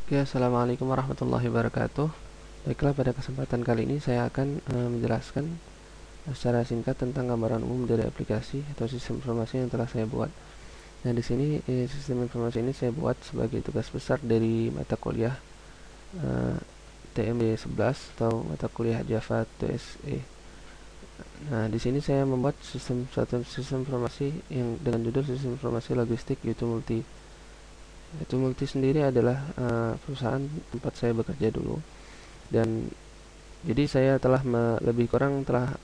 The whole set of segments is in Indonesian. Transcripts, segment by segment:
Oke, assalamualaikum warahmatullahi wabarakatuh. Baiklah, pada kesempatan kali ini saya akan menjelaskan secara singkat tentang gambaran umum dari aplikasi atau sistem informasi yang telah saya buat. Nah, di sini sistem informasi ini saya buat sebagai tugas besar dari mata kuliah eh, TMB 11 atau mata kuliah Java 2SE. Nah, di sini saya membuat suatu sistem informasi yang dengan judul sistem informasi logistik yaitu Multi. Yaitu Multi sendiri adalah perusahaan tempat saya bekerja dulu, dan jadi saya telah lebih kurang telah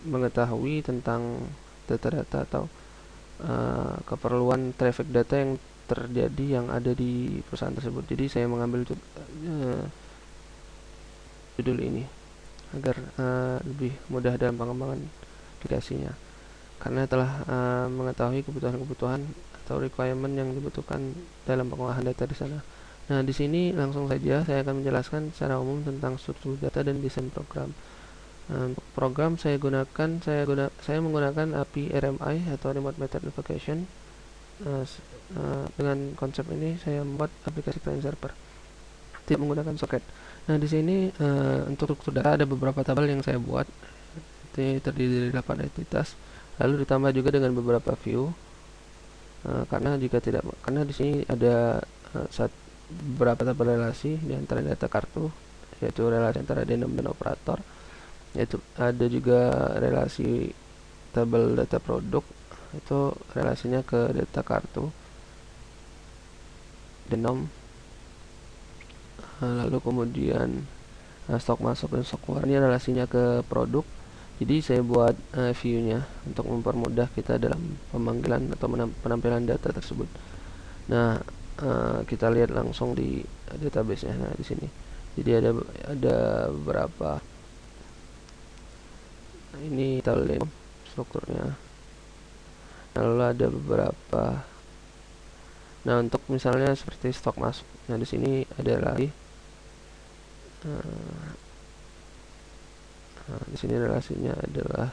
mengetahui tentang data-data atau keperluan traffic data yang terjadi yang ada di perusahaan tersebut. Jadi saya mengambil judul ini agar lebih mudah dalam pengembangan aplikasinya. Karena telah mengetahui kebutuhan-kebutuhan atau requirement yang dibutuhkan dalam pengolahan data di sana. Nah, di sini langsung saja saya akan menjelaskan secara umum tentang struktur data dan desain program. Untuk program saya menggunakan API RMI atau Remote Method Invocation. Dengan konsep ini saya membuat aplikasi client server tidak menggunakan soket. Nah, di sini untuk struktur data ada beberapa tabel yang saya buat. Ini terdiri dari 8 entitas, lalu ditambah juga dengan beberapa view. Karena di sini ada beberapa tabel relasi di antara data kartu, yaitu relasi antara denom dan operator. Yaitu ada juga relasi tabel data produk, itu relasinya ke data kartu denom. Lalu kemudian stok masuk dan stok keluar ini relasinya ke produk. Jadi saya buat view-nya untuk mempermudah kita dalam pemanggilan atau penampilan data tersebut. Nah, kita lihat langsung di database-nya. Nah, di sini. Jadi ada beberapa. Ini kita lihat strukturnya. Lalu ada beberapa. Nah, untuk misalnya seperti stok masuk. Nah, di sini ada lagi. Nah, di sini relasinya adalah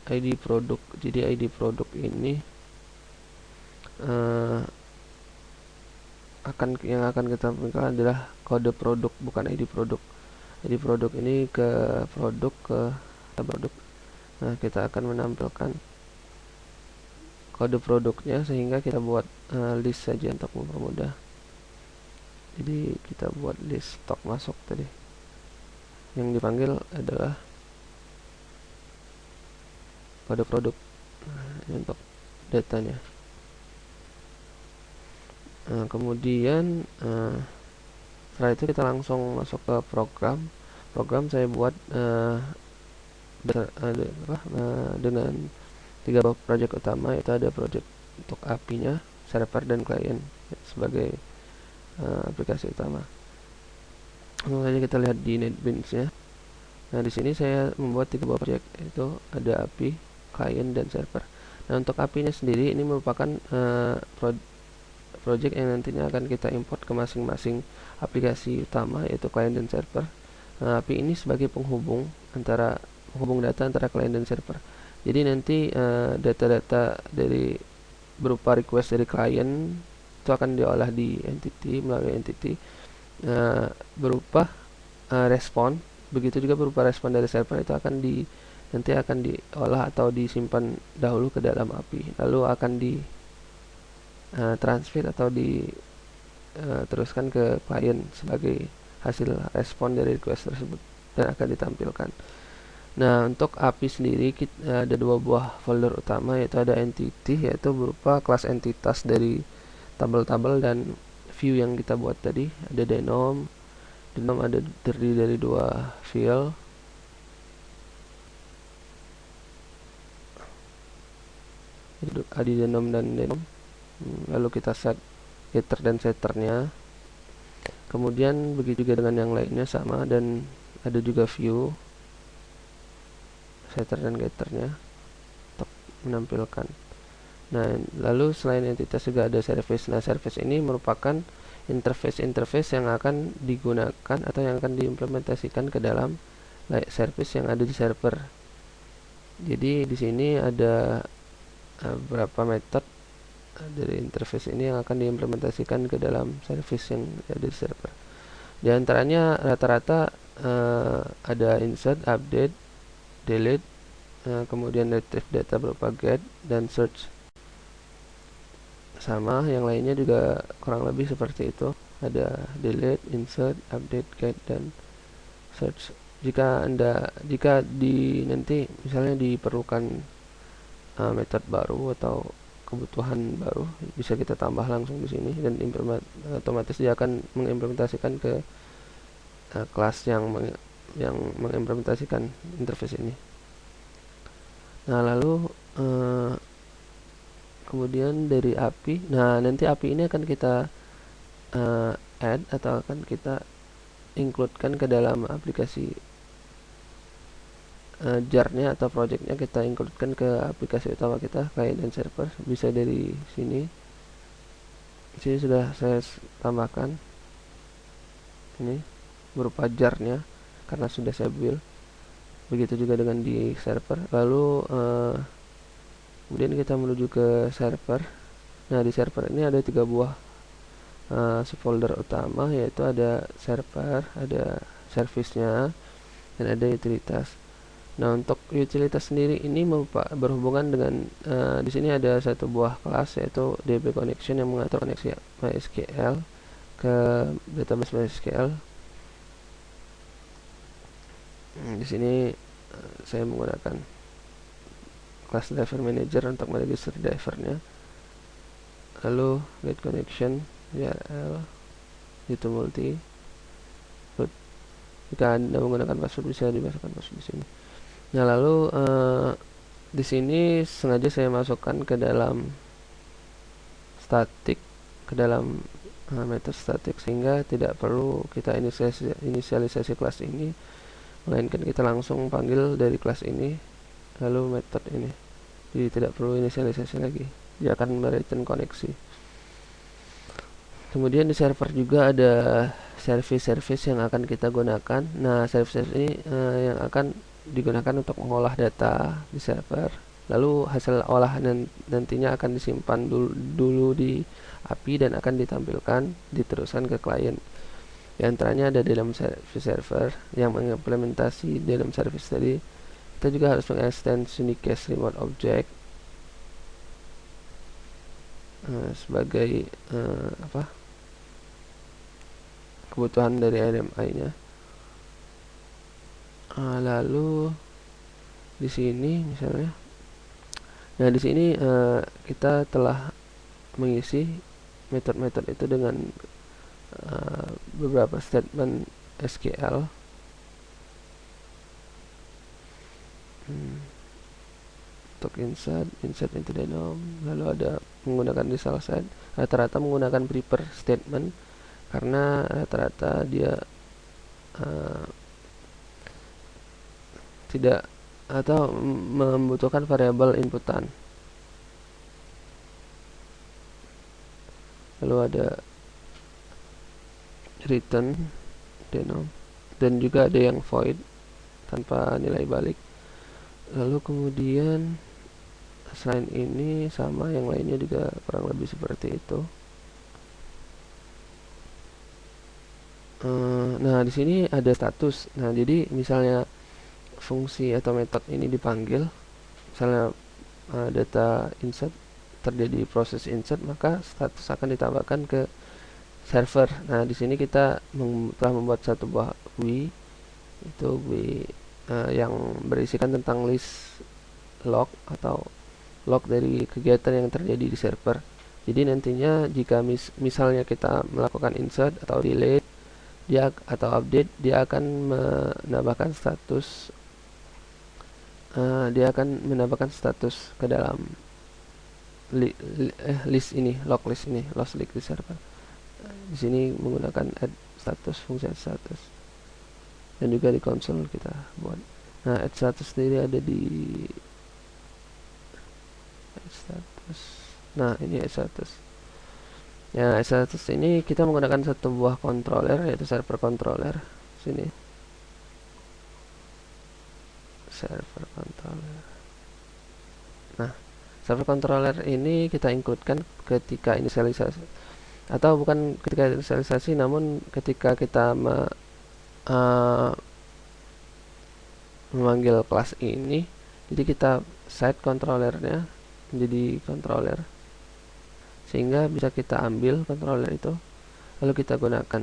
ID produk. Jadi ID produk ini yang akan kita tampilkan adalah kode produk, bukan ID produk. ID produk ini ke produk ke produk. Nah, kita akan menampilkan kode produknya sehingga kita buat list saja untuk mempermudah. Jadi kita buat list stok masuk tadi. Yang dipanggil adalah kode produk. Ini untuk datanya. Kemudian setelah itu kita langsung masuk ke program saya buat dengan 3 project utama, yaitu ada project untuk API-nya, server, dan klien sebagai aplikasi utama. Langsung saja kita lihat di NetBeans-nya. Nah, di sini saya membuat 3 buah project, yaitu ada API, klien, dan server. Nah, untuk API-nya sendiri ini merupakan project yang nantinya akan kita import ke masing-masing aplikasi utama, yaitu klien dan server. Nah, API ini sebagai penghubung data antara klien dan server. Jadi nanti data-data dari berupa request dari klien itu akan diolah di entity melalui entity berupa respon. Begitu juga berupa respon dari server itu nanti akan diolah atau disimpan dahulu ke dalam API, lalu akan di transfer atau teruskan ke klien sebagai hasil respon dari request tersebut dan akan ditampilkan. Nah, untuk API sendiri ada 2 buah folder utama, yaitu ada entity, yaitu berupa kelas entitas dari tabel-tabel dan view yang kita buat tadi. Ada denom ada terdiri dari 2 field. Ada denom dan denom. Lalu kita set getter dan setternya. Kemudian begitu juga dengan yang lainnya sama, dan ada juga view setter dan getternya untuk menampilkan. Nah, lalu selain entitas juga ada service. Nah, service ini merupakan interface yang akan digunakan atau yang akan diimplementasikan ke dalam service yang ada di server. Jadi di sini ada beberapa metode dari interface ini yang akan diimplementasikan ke dalam service yang ada di server. Di antaranya rata-rata ada insert, update, delete, kemudian retrieve data berupa get, dan search. Sama yang lainnya juga kurang lebih seperti itu, ada delete, insert, update, get, dan search. Jika nanti misalnya diperlukan metode baru atau kebutuhan baru, bisa kita tambah langsung di sini, dan otomatis dia akan mengimplementasikan ke kelas yang mengimplementasikan interface ini. Nah, lalu kemudian dari API, nah nanti API ini akan kita add atau akan kita include-kan ke dalam aplikasi jar-nya atau project-nya, kita include-kan ke aplikasi utama kita, client dan server. Bisa dari sini. Di sini sudah saya tambahkan ini berupa jar-nya karena sudah saya build. Begitu juga dengan di server. Lalu kemudian kita menuju ke server. Nah, di server ini ada 3 buah subfolder utama, yaitu ada server, ada service-nya, dan ada utilitas. Nah, untuk utilitas sendiri ini berhubungan dengan di sini ada satu buah kelas, yaitu DB connection, yang mengatur koneksi MySQL ke database MySQL. Di sini saya menggunakan kelas driver manager untuk meregister drivernya. Lalu get connection URL itu multi root. Jika Anda menggunakan password, bisa dimasukkan password di sini. Nah, lalu di sini sengaja saya masukkan ke dalam static, ke dalam method static, sehingga tidak perlu kita inisialisasi kelas ini, melainkan kita langsung panggil dari kelas ini lalu method ini. Jadi tidak perlu inisialisasi lagi, dia akan mereturn koneksi. Kemudian di server juga ada service-service yang akan kita gunakan. Nah, service ini yang akan digunakan untuk mengolah data di server. Lalu hasil olahan nantinya akan disimpan dulu di API dan akan diteruskan ke klien. Di antaranya ada dalam service server yang mengimplementasi dalam service tadi. Kita juga harus mengextend unique case remote object sebagai kebutuhan dari RMI-nya. Lalu di sini misalnya, nah di sini kita telah mengisi metode-metode itu dengan beberapa statement SQL. Untuk insert into denom, lalu ada menggunakan result set. Rata-rata menggunakan prepare statement karena rata-rata dia tidak atau membutuhkan variabel inputan. Lalu ada return denom, dan juga ada yang void tanpa nilai balik. Lalu kemudian selain ini sama yang lainnya juga kurang lebih seperti itu. Nah, di sini ada status. Nah, jadi misalnya fungsi atau metode ini dipanggil, misalnya data insert, terjadi proses insert, maka status akan ditambahkan ke server. Nah, di sini kita telah membuat satu buah GUI, itu GUI yang berisikan tentang list log atau log dari kegiatan yang terjadi di server. Jadi nantinya jika misalnya kita melakukan insert atau delete atau update, dia akan menambahkan status ke dalam list ini, log list ini, log list di server. Di sini menggunakan add status, fungsi add status, dan juga di konsol kita buat. Nah, add status sendiri ada di add status. Nah, ini add status. Ya, add status ini kita menggunakan satu buah controller, yaitu server controller. Sini server controller. Nah, Server controller ini kita include-kan ketika inisialisasi, atau bukan ketika inisialisasi, namun ketika kita memanggil kelas ini. Jadi kita set controllernya menjadi controller, sehingga bisa kita ambil controller itu lalu kita gunakan.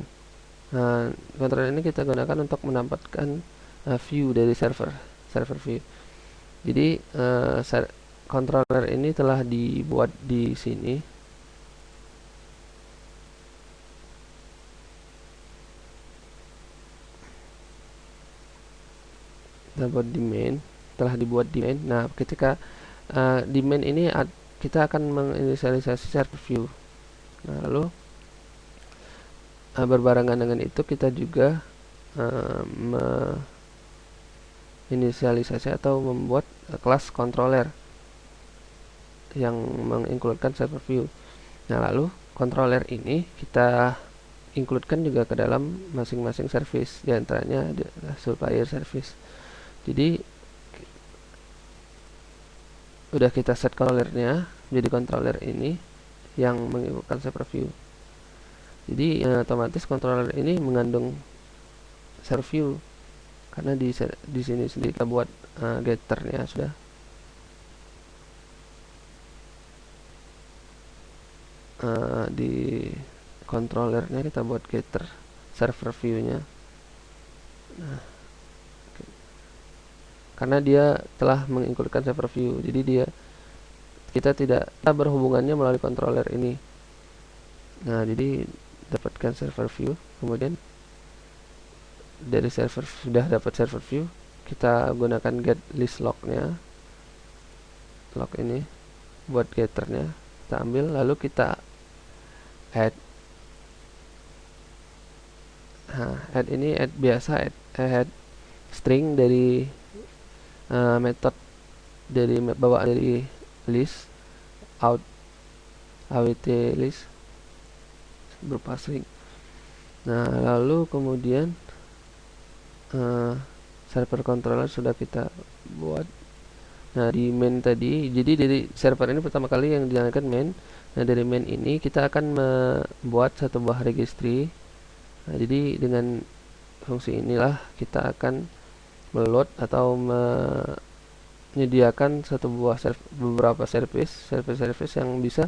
Nah, controller ini kita gunakan untuk menampilkan view dari server view. Jadi controller ini telah dibuat di sini. Telah dibuat di main. Nah, ketika di main ini kita akan menginisialisasi server view. Nah, lalu berbarengan dengan itu kita juga menginisialisasi atau membuat kelas controller yang mengincludekan server view. Nah, lalu controller ini kita includekan juga ke dalam masing-masing service, diantaranya supplier service. Jadi udah kita set controllernya jadi controller ini yang mengikutkan server view. Jadi otomatis controller ini mengandung server view karena di sini sendiri kita buat getternya sudah. Di controllernya kita buat getter server view-nya. Nah, karena dia telah mengincludekan server view, jadi kita tidak berhubungannya melalui controller ini. Nah, jadi dapatkan server view, kemudian dari sudah dapat server view, kita gunakan get list log-nya, log ini buat getternya kita ambil, lalu kita add. Add ini biasa add string dari method bawaan dari list awt list berupa string. Nah, lalu kemudian server controller sudah kita buat. Nah, di main tadi, jadi dari server ini pertama kali yang dijalankan main. Nah, dari main ini kita akan membuat satu buah registry. Nah, jadi dengan fungsi inilah kita akan meload atau menyediakan beberapa service yang bisa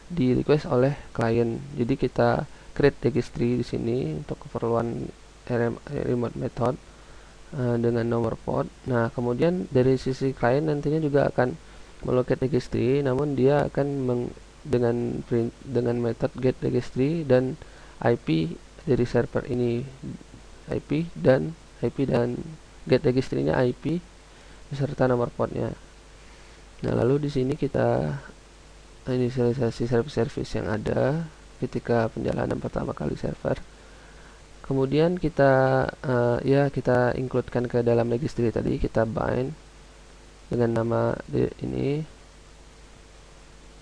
di request oleh klien. Jadi kita create registry di sini untuk keperluan remote method dengan nomor port. Nah, kemudian dari sisi klien nantinya juga akan melocate registry, namun dia akan dengan method get registry dan IP dari server ini, IP dan get registry-nya IP beserta nomor portnya. Nah, lalu di sini kita inisialisasi service yang ada ketika penjalanan pertama kali server. Kemudian kita kita includekan ke dalam registry tadi, kita bind dengan nama ini.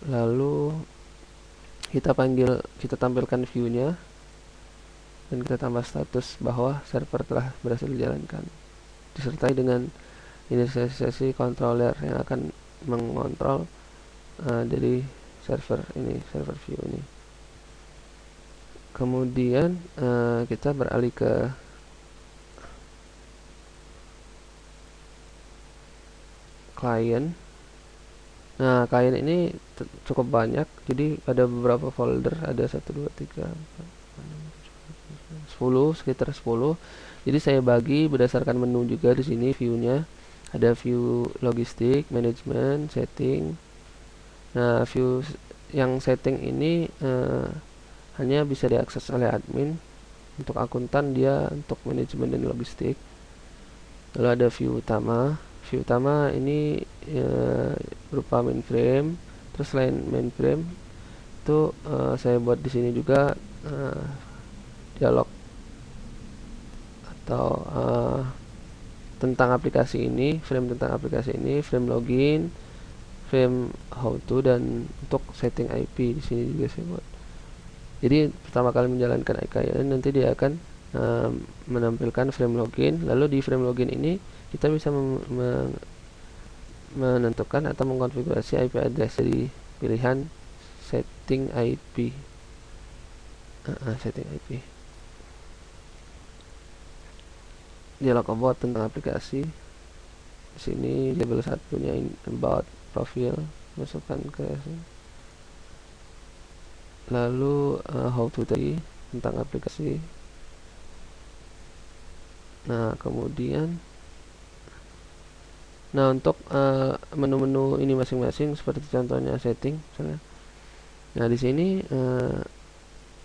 Lalu kita tampilkan view-nya dan kita tambah status bahwa server telah berhasil dijalankan, disertai dengan inisialisasi controller yang akan mengontrol dari server view ini. Kemudian kita beralih ke klien. Nah, klien ini cukup banyak, jadi ada beberapa folder, ada 1, 2, 3, 4, 5, 6, 7, 8, 9, 10, sekitar 10. Jadi saya bagi berdasarkan menu juga di sini view-nya. Ada view logistik, management, setting. Nah, view yang setting ini hanya bisa diakses oleh admin. Untuk akuntan dia untuk manajemen dan logistik. Lalu ada view utama. View utama ini berupa mainframe. Terus selain mainframe itu saya buat di sini juga dialog atau tentang aplikasi ini, frame tentang aplikasi ini, frame login, frame how to, dan untuk setting IP di sini juga saya buat. Jadi pertama kali menjalankan IKN nanti dia akan menampilkan frame login. Lalu di frame login ini kita bisa menentukan atau mengkonfigurasi IP address dari pilihan setting IP. Setting IP. Dialog about tentang aplikasi. Di sini label satunya about profile, masukkan ke sini. Lalu how to tadi tentang aplikasi. Nah, kemudian untuk menu-menu ini masing-masing seperti contohnya setting misalnya. Nah, di sini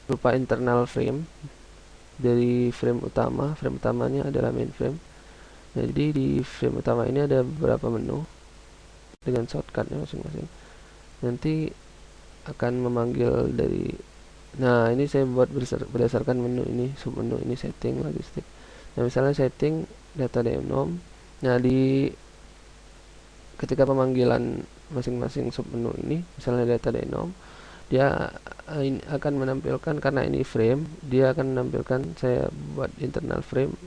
berupa internal frame dari frame utama. Frame utamanya adalah main frame. Jadi di frame utama ini ada beberapa menu dengan shortcutnya masing-masing. Nanti akan memanggil dari, nah ini saya buat berdasarkan menu ini, submenu ini setting logistik. Nah, misalnya setting data denom. Nah, ketika pemanggilan masing-masing submenu ini, misalnya data denom, dia akan menampilkan, karena ini frame, dia akan menampilkan, saya buat internal frame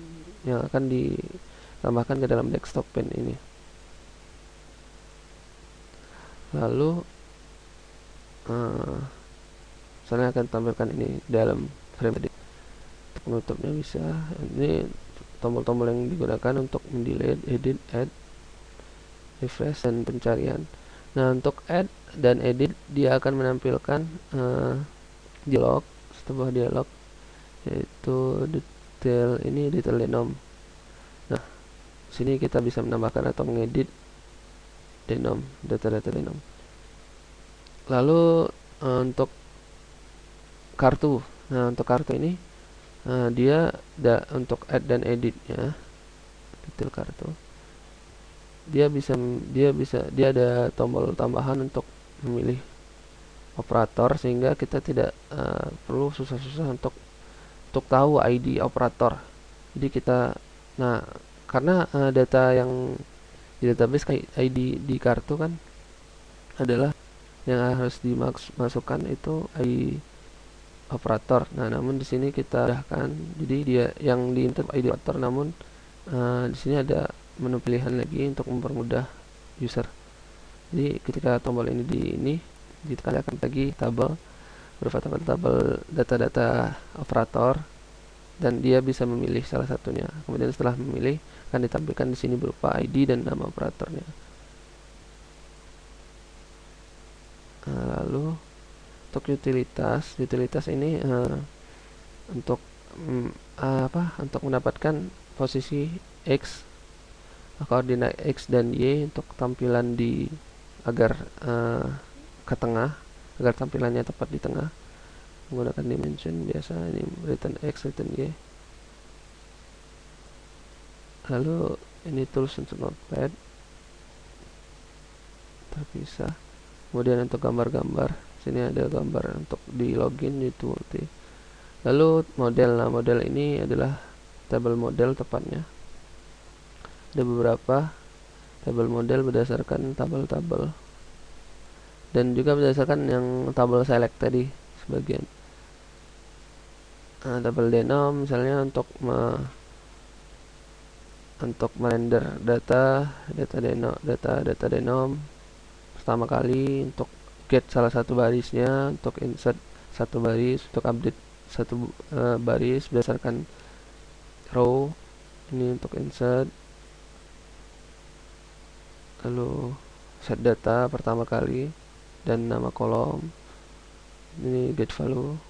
yang akan ditambahkan ke dalam desktop pane ini. Lalu misalnya akan tampilkan ini dalam frame tadi. Untuk penutupnya bisa, ini tombol-tombol yang digunakan untuk mendelete, edit, add, refresh, dan pencarian. Nah, untuk add dan edit dia akan menampilkan dialog, sebuah dialog, yaitu detail denom. Nah, sini kita bisa menambahkan atau mengedit denom, data-data denom. Lalu untuk kartu. Nah, untuk kartu ini dia untuk add dan editnya, detail kartu. Dia ada tombol tambahan untuk memilih operator, sehingga kita tidak perlu susah-susah untuk tahu ID operator. Jadi kita, nah karena data yang di database kayak ID di kartu kan adalah yang harus dimasukkan itu ID operator. Nah, namun di sini kita arahkan, jadi dia yang di input ID operator, namun di sini ada menu pilihan lagi untuk mempermudah user. Jadi ketika tombol ini ditekan akan lagi tabel berupa tabel data-data operator, dan dia bisa memilih salah satunya. Kemudian setelah memilih akan ditampilkan di sini berupa ID dan nama operatornya. Lalu untuk utilitas ini untuk untuk mendapatkan posisi X, koordinat X dan Y untuk tampilan agar ke tengah, agar tampilannya tepat di tengah, menggunakan dimension biasa, ini return X, return Y. Lalu ini tools untuk notepad, terpisah. Kemudian untuk gambar-gambar, sini ada gambar untuk di login itu multi. Lalu model, nah model ini adalah tabel model tepatnya. Ada beberapa tabel model berdasarkan tabel-tabel, dan juga berdasarkan yang tabel select tadi sebagian. Tabel denom misalnya untuk merender data denom pertama kali, untuk get salah satu barisnya, untuk insert satu baris, untuk update satu baris berdasarkan row ini untuk insert. Lalu set data pertama kali dan nama kolom, ini get value.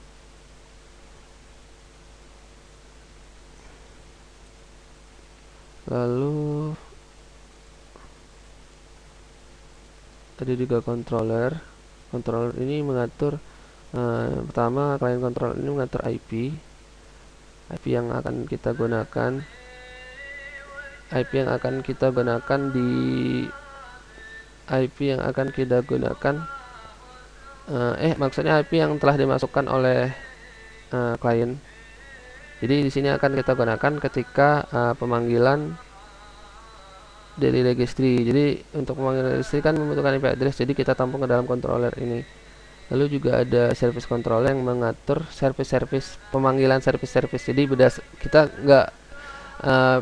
Lalu ada juga controller ini mengatur pertama, client controller ini mengatur IP yang akan kita gunakan, maksudnya IP yang telah dimasukkan oleh klien. Jadi di sini akan kita gunakan ketika pemanggilan dari registry. Jadi untuk pemanggilan registry kan membutuhkan IP address, jadi kita tampung ke dalam controller ini. Lalu juga ada service controller yang mengatur pemanggilan service. Jadi kita nggak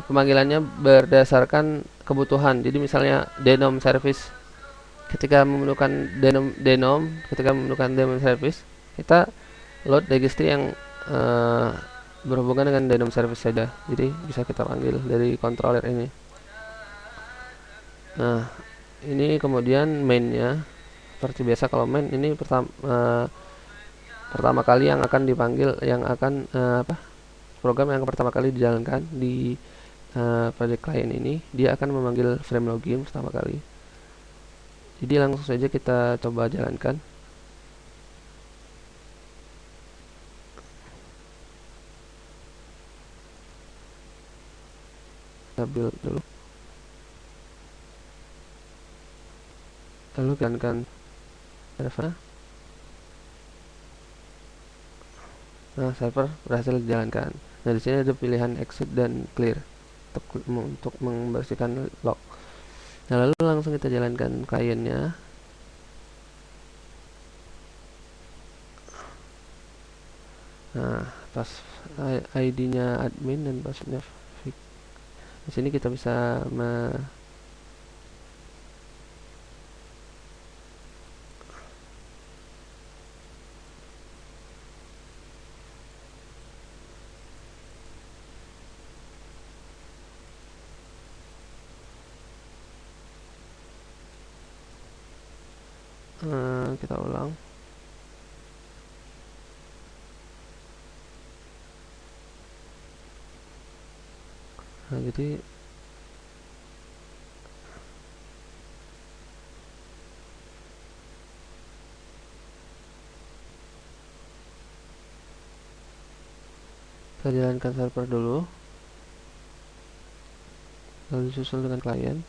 pemanggilannya berdasarkan kebutuhan. Jadi misalnya denom service, ketika memerlukan denom service, kita load registry yang eh, berhubungan dengan denom service saja. Jadi bisa kita panggil dari controller ini. Nah, ini kemudian mainnya. Seperti biasa kalau main ini pertama kali yang akan dipanggil, yang akan program yang pertama kali dijalankan di project client ini, dia akan memanggil frame login pertama kali. Jadi langsung saja kita coba jalankan. Kita build dulu, lalu jalankan server. Nah, server berhasil dijalankan. Nah, di sini ada pilihan exit dan clear untuk membersihkan log. Nah, lalu langsung kita jalankan kliennya. Nah, pas ID-nya admin dan passwordnya fix. Di sini kita bisa kita ulang. Nah, jadi kita jalankan server dulu, lalu disusul dengan klien.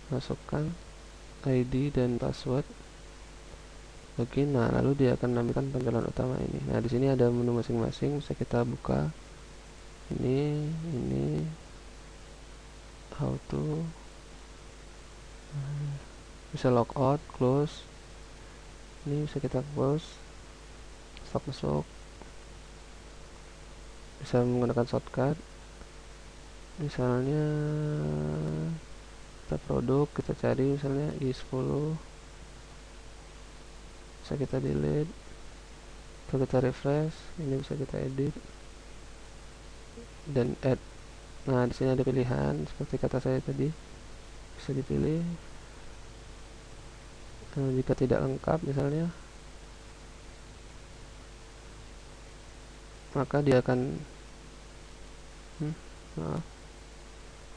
Masukkan ID dan password login. Nah, lalu dia akan menampilkan tampilan utama ini. Nah, di sini ada menu masing-masing, bisa kita buka. Ini how to, bisa logout, close. Ini bisa kita close, stop masuk. Bisa menggunakan shortcut. Misalnya kita produk, kita cari misalnya i10, bisa kita delete atau kita refresh. Ini bisa kita edit dan add. Nah, di sini ada pilihan seperti kata saya tadi, bisa dipilih. Jika tidak lengkap misalnya, maka dia akan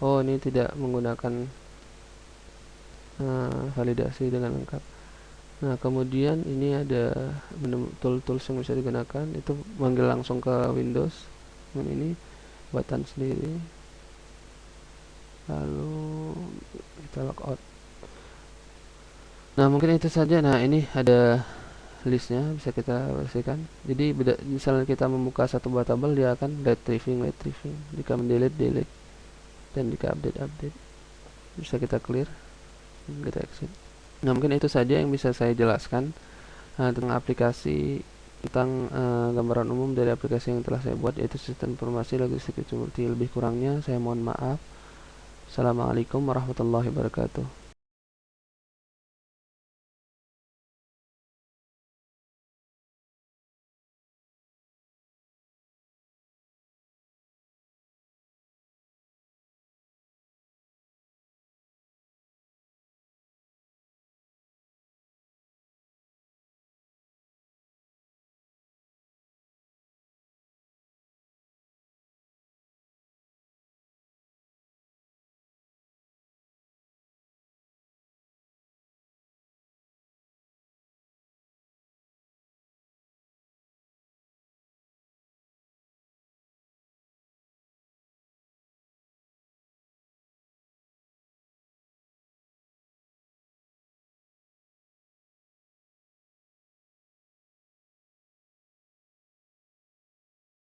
oh, ini tidak menggunakan validasi dengan lengkap. Nah, kemudian ini ada menu tools yang bisa digunakan, itu manggil langsung ke Windows. Ini buatan sendiri, lalu kita logout. Nah, mungkin itu saja. Nah, ini ada listnya, bisa kita bersihkan. Jadi misalnya kita membuka satu buah tabel, dia akan retrieving. Jika delete, dan jika update, bisa kita clear, kita exit. Nah, mungkin itu saja yang bisa saya jelaskan tentang aplikasi, tentang gambaran umum dari aplikasi yang telah saya buat, yaitu sistem informasi logistik utility. Lebih kurangnya saya mohon maaf. Assalamualaikum warahmatullahi wabarakatuh.